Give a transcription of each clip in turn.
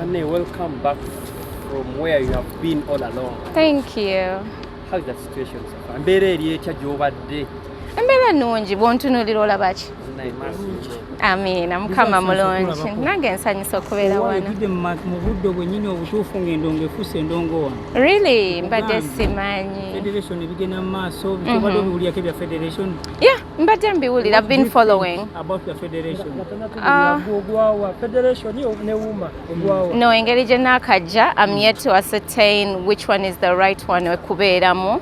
Anne, welcome back from where you have been all along. Thank you. How is that situation so far? Mbere eri etya gy'obadde? Embeera nnungi bw'ontunuulira olaba ki? Amiina Mukama mulungi. Nange nsanyusa okubeera wano. Mu budde bwennyini obutuufu ng'endongo efuuse endongo wano. Really? Mbadde simanyi. Federation ebigenda mu maaso bitobadde obiwulirako ebya federation? Yeah, mbadde mbiwulira. I've been following. About the federation. Federation ne wuma ogwawa. No, engeri gye naakajja, I'm yet to ascertain which one is the right one ekubeeramu.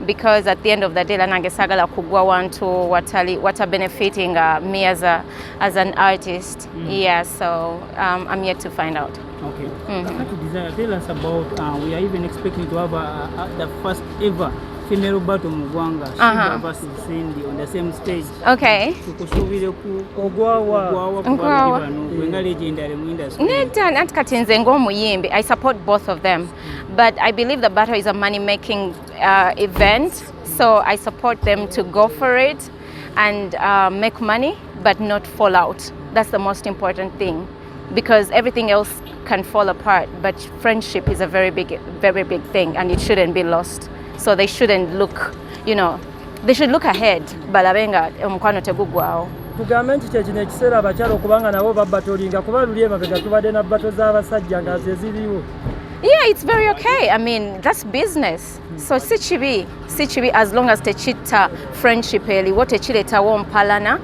Because at the end of the day, nange sagala kugwa wantu what are benefiting me as an artist. Yeah, so I'm yet to find out. Okay. Tell us about, we are even expecting to have the first ever female battle Mugwanga, Shiba versus Cindy on the same stage. Okay. I support both of them. But I believe the battle is a money-making event. So I support them to go for it and make money, but not fall out. That's the most important thing. Because everything else can fall apart. But friendship is a very big thing, and it shouldn't be lost. So they shouldn't look, they should look ahead. Balabenga omukwano tegugwawo. Tugambe nti kyekino ekiseera abakyala okubanga nabo babbatolinga kuba luli emabega tubadde na bbato z'abasajja nga ze ziriwo. Yeah, it's very okay. I mean, that's business. So si kibi as long as techita friendship eli wote chiletawo mpalana,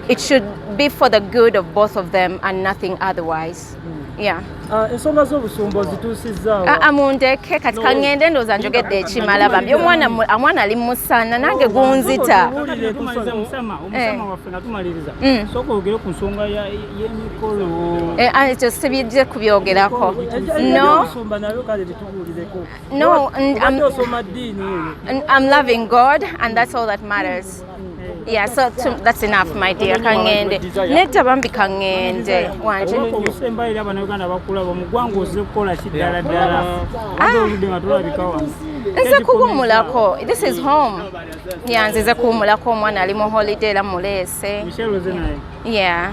it should be for the good of both of them and nothing otherwise. Yeah. Ensonga z'obusumba zituusizaawo. Amundeke kati kangende ndooza njogedde ekimala bambi omwana ali musana nange gunzita. Omusama waffe nga tumaliriza. Sooka oyogere ku nsonga y'emikolo. Ekyo sibijje kubyogerako. No, I'm loving God and that's all that matters. Yeah, so that's enough, my dear. Kangende. Neta bambi kangende. Wanje. Nze kuwumulako. This is home. Yeah, nze kuwumulako omwana ali mu holiday la Amuleese. Yeah.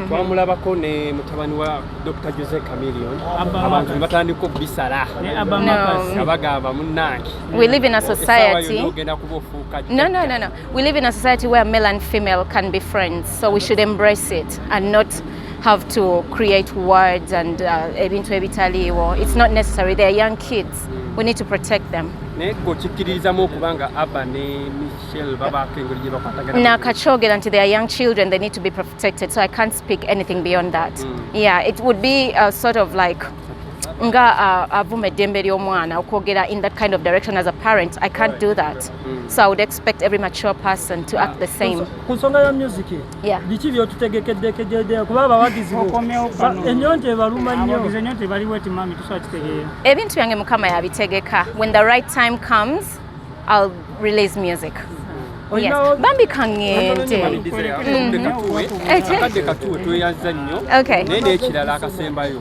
Twamulabako ne mutabani wa Dr. Jose Chameleon. Abantu batandika okubisala. Abagamba munnange. We live in a society. No. We live in a society where male and female can be friends. So we should embrace it and not have to create words and it's not necessary. They're young kids. We need to protect them. Nakachogera until they are young children, they need to be protected. So I can't speak anything beyond that. Yeah, it would be sort of like nga avume dembe ly'omwana okwogera in that kind of direction as a parent. I can't do that. So I would expect every mature person to act the same. Ku nsonga ya music, biki by'otutegekedde kuba abawagizi ennyonta ebaluma nnyo. Ennyonta baliwo eti mami tusobola kitegeera. Ebintu byange Mukama yabitegeka. When the right time comes, I'll release music. Yes. Bambi kangende. Okay. Nene ekirala akasembayo.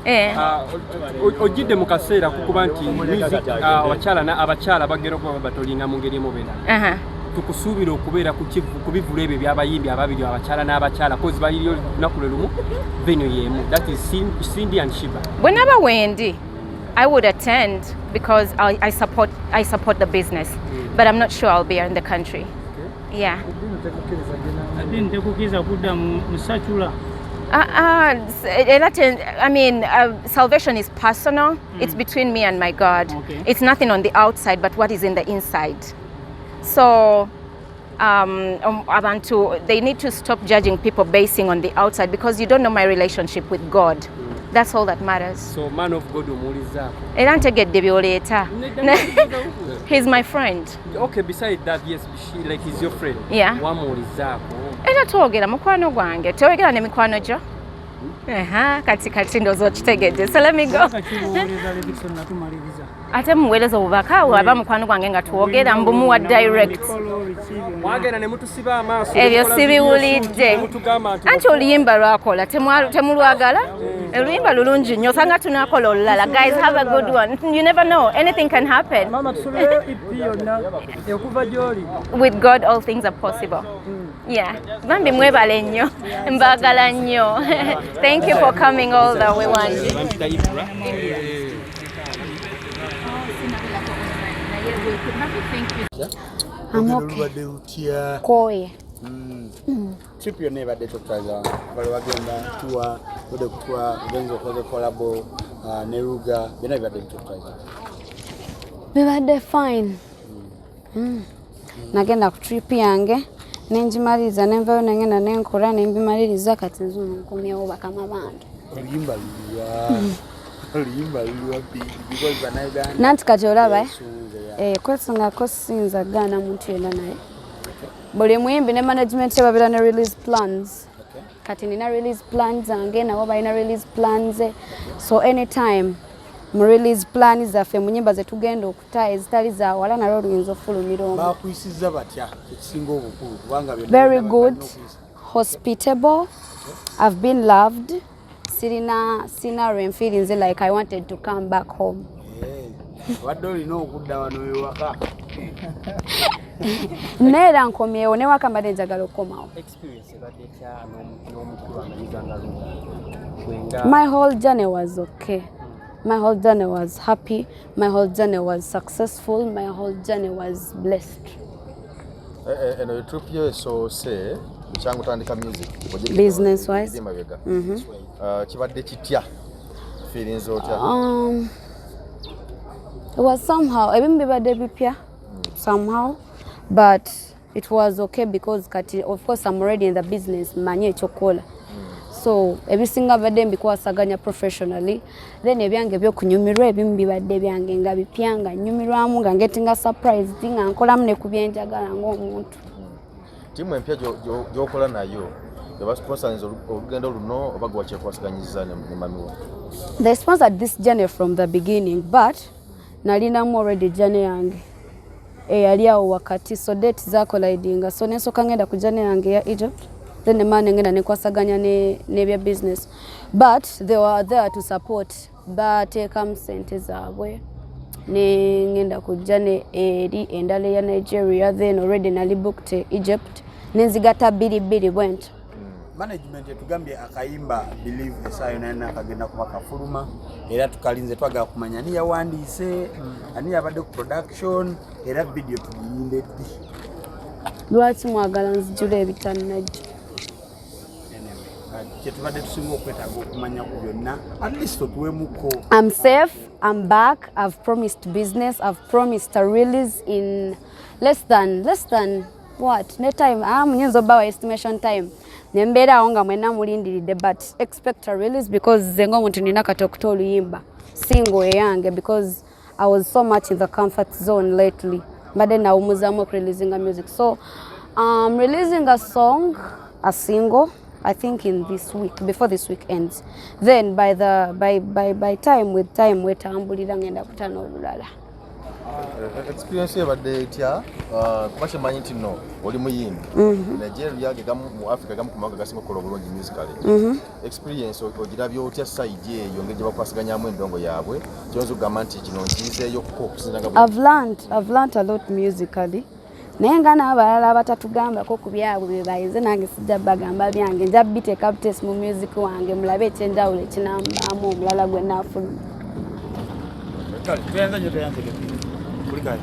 Ojjidde mu kaseera kukuba nti music abakyala bagera okuba batolinga mu ngeri emubera. Tukusuubira okubeera ku bivulu ebyo by'abayimbi ababiri abakyala n'abakyala kozi bayiriyo lunaku lwe lumu venue y'emu. That is Cindy and Shiba. Whenever wendi, I would attend because I support the business. But I'm not sure I'll be in the country. Yeah. I mean, salvation is personal. It's between me and my God. Okay. It's nothing on the outside, but what is in the inside. So, they need to stop judging people basing on the outside because you don't know my relationship with God. That's all that matters. So, man of God, he's my friend. Okay, besides that, yes, he's your friend. Yeah. One more is that. Era twogera mukwano gwange. Twogera ne mikwano gyo. Kati ndozo kitegedde. So let me go. ate muweereza obubaka aba mukwano gwange nga twogera mbumuwa direct mwagenda ne mutusiba amaaso ebyo sibiwulidde anti oluyimba lwakola temulwagala oluyimba lulungi nnyo osanga tunakola olulala guys have a good one you never know anything can happen mama tusubire EP yonna okuva gy'oli with God all things are possible yeah bambi mwebale nnyo mbagala nnyo thank you for coming all the way one Koye. Trip your neighbor de tokaza bali bagenda tuwa ode kutwa benzo koze collabo Neruga bena bade tokaza bibadde fine nagenda ku trip yange nenjimaliza nenvayo nangenda nenkola nembimaliriza kati nzuno nkomyewo bakama bantu Oluyimba luwa because banaga nanti kati olaba kwesunga kosinza gana muntu yena naye buli muyimbi ne management babira ne release plans kati nina release plans zange nabo balina release plans so anytime mu release plans zaffe mu nyimba zetugenda okuta ezitali za wala nalo luyinza ofulumira omu bakuyisiza batya ekisinga obukulu kubanga very good hospitable I've been loved sina feelings like I wanted to come back home wadde olina okudda wano ewaka neera nkomyewo newaka mbadde njagala okukomawo my whole journey was okay my whole journey was happy my whole journey was successful my whole journey was blessed eno trip yo so say changu tandika music business wise kibadde kitya feelings otya it was somehow ebintu bibadde bipya somehow but it was okay because kati of course I'm already in the business manye ekyokukola so ebisinga badde mbikwasaganya professionally then ebyange byokunyumirwa ebimu bibadde byange nga bipya nga nyumirwamu nga ngetinga surprise nga nkolamu ne ku byenjagala ng'omuntu timu empya gyokola nayo yaba sponsors olugendo luno oba gwakyekwasiganyiza ne mamiwa they sponsored this journey from the beginning but nalinamu already journey yange yali awo wakati so date zakolidinga so nensoka ngenda ku journey yange ya Egypt then nemane ngenda nekwasaganya nebya business but they were there to support bateekamu sente zaabwe ngenda ku journey eri endala ya Nigeria then already nali booked Egypt nenzigata biri bwent management yatugambye akayimba believe esayo nana kagenda kuba kafuluma era tukalinze twagala kumanya ni yawandiise ani yabadde ku production era video tugiyinde ddi lwaki mwagala nzijula ebitannajja kyetubadde tusinga okwetaaga okumanya ku byonna at least otuwemuko I'm safe I'm back I've promised business I've promised a release in less than what ne time munyenzo bawa estimation time nembera awo nga mwena mulindiridde but expect a release because zengo omuntu nina katokuta oluyimba single eyange because I was so much in the comfort zone lately mbadde nawumuzamu releasing a music so releasing a song a single I think in this week before this week ends then by time wetambulira ngenda kutana olulala experience yabadde etya kubashe manyi nti no oli muyimbi Nigeria gamu mu Africa gamu kumaka gasinga kola bulungi musically experience ogirabye otya side eyo ngeje bakwasiganyamu endongo yaabwe kyonzo gamba nti kino nkizeeyo ko kusinanga I've learned a lot musically naye nga n'abalala abatatugambako ku byabwe bye bayize nange sijja bagamba byange nja biteeka butesi mu music wange mulabe ekyenjawulo ekinambaamu omulala gwe naafuluma tuyanza nyo tuyanze kuli kali